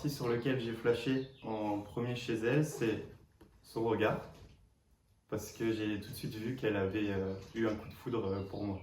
ressenti sur lequel j'ai flashé en premier chez elle, c'est son regard, parce que j'ai tout de suite vu qu'elle avait eu un coup de foudre pour moi.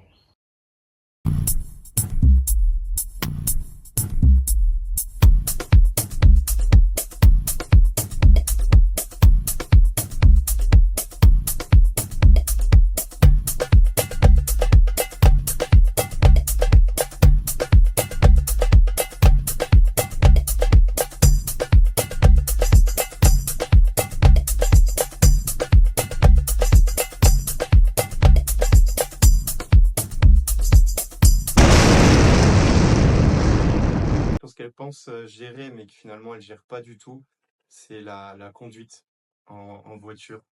Ce qu'elle pense gérer, mais que finalement elle gère pas du tout, c'est la conduite en voiture.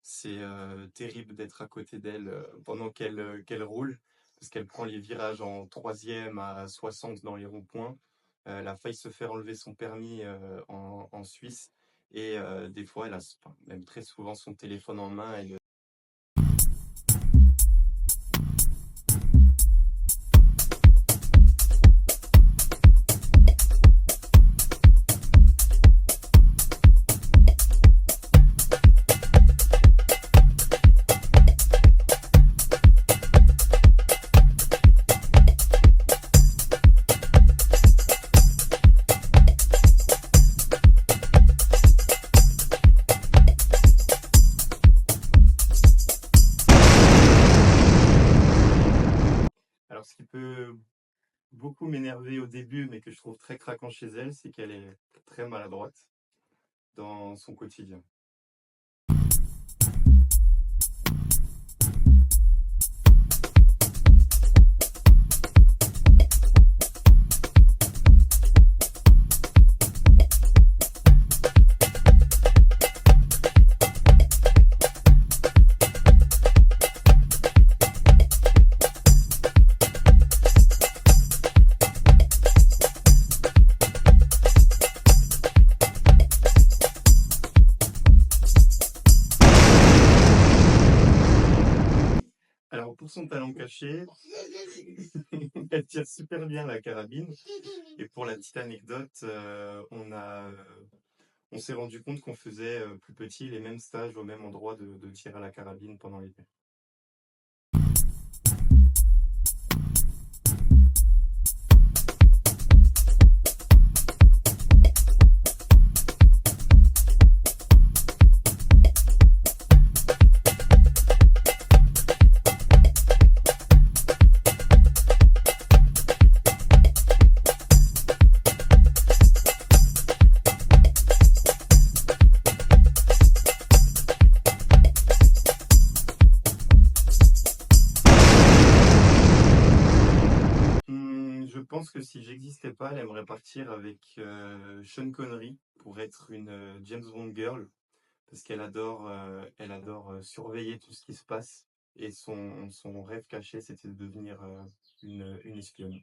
C'est terrible d'être à côté d'elle pendant qu'elle roule, parce qu'elle prend les virages en troisième à 60 dans les ronds-points. Elle a failli se faire enlever son permis en Suisse, et des fois, enfin, même très souvent, son téléphone en main. Alors, ce qui peut beaucoup m'énerver au début, mais que je trouve très craquant chez elle, c'est qu'elle est très maladroite dans son quotidien. Alors, pour son talent caché, elle tire super bien la carabine. Et pour la petite anecdote, on s'est rendu compte qu'on faisait plus petit les mêmes stages au même endroit de tir à la carabine pendant l'été. Je pense que si j'existais pas, elle aimerait partir avec Sean Connery pour être une James Bond girl, parce elle adore surveiller tout ce qui se passe. Et son rêve caché, c'était de devenir une espionne.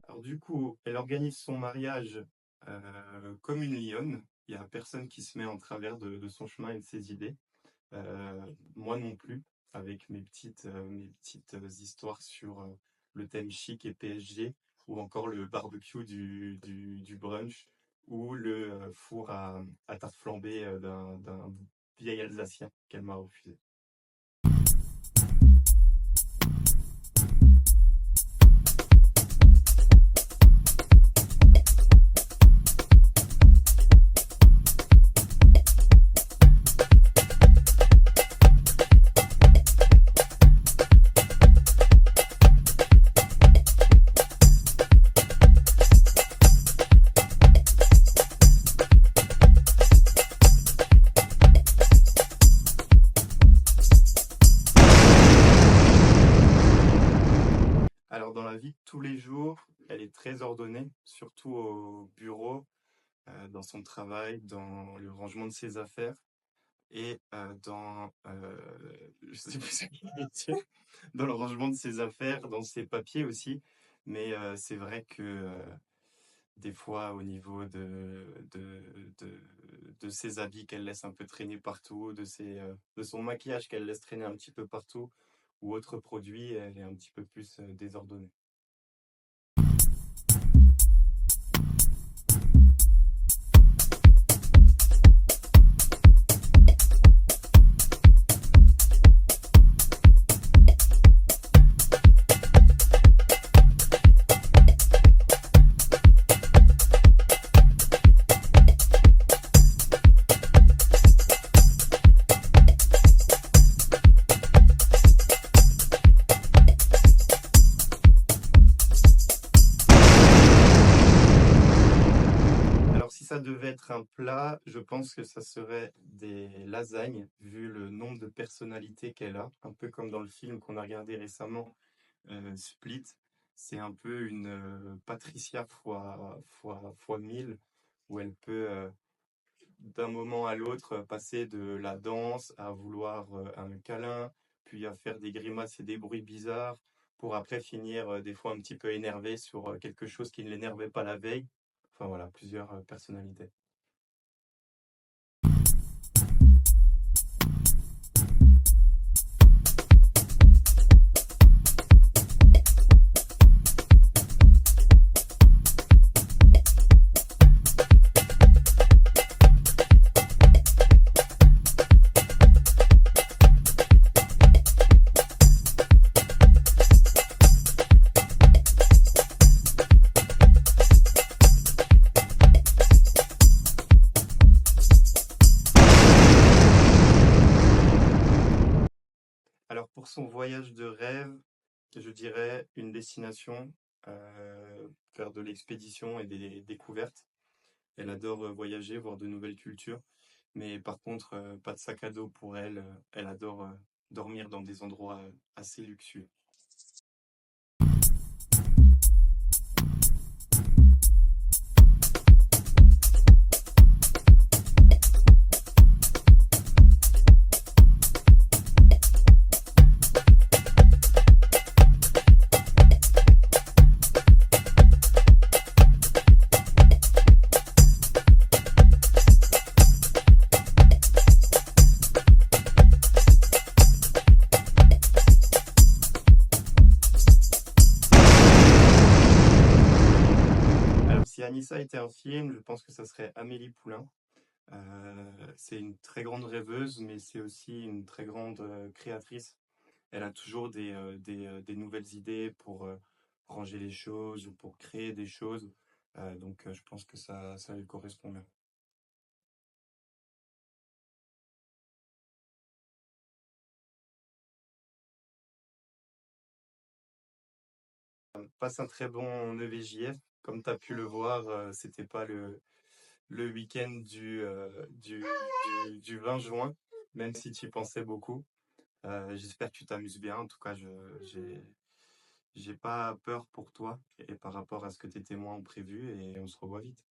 Alors du coup, elle organise son mariage comme une lionne. Il n'y a personne qui se met en travers de son chemin et de ses idées. Moi non plus, avec mes petites histoires sur le thème chic et PSG, ou encore le barbecue du brunch, ou le four à tarte flambée d'un vieil Alsacien qu'elle m'a refusé. Alors dans la vie de tous les jours, elle est très ordonnée, surtout au bureau, dans son travail, dans le rangement de ses affaires et je sais plus ce que je voulais dire, dans le rangement de ses affaires, dans ses papiers aussi. Mais c'est vrai que des fois, au niveau de ses habits qu'elle laisse un peu traîner partout, de son maquillage qu'elle laisse traîner un petit peu partout, ou autres produits, elle est un petit peu plus désordonnée. Alors, si ça devait être un plat, je pense que ça serait des lasagnes, vu le nombre de personnalités qu'elle a, un peu comme dans le film qu'on a regardé récemment, Split. C'est un peu une Patricia fois 1000, où elle peut, d'un moment à l'autre, passer de la danse à vouloir un câlin, puis à faire des grimaces et des bruits bizarres, pour après finir des fois un petit peu énervé sur quelque chose qui ne l'énervait pas la veille. Enfin voilà, plusieurs personnalités. Alors pour son voyage de rêve, je dirais une destination, faire de l'expédition et des découvertes. Elle adore voyager, voir de nouvelles cultures. Mais par contre, pas de sac à dos pour elle. Elle adore dormir dans des endroits assez luxueux. Alors si Anissa était un film, je pense que ça serait Amélie Poulain. C'est une très grande rêveuse, mais c'est aussi une très grande créatrice. Elle a toujours des nouvelles idées pour ranger les choses ou pour créer des choses. Donc je pense que ça lui correspond bien. Passe un très bon EVJF. Comme tu as pu le voir, c'était pas le week-end du 20 juin, même si tu y pensais beaucoup. J'espère que tu t'amuses bien. En tout cas, j'ai pas peur pour toi et par rapport à ce que tes témoins ont prévu et on se revoit vite.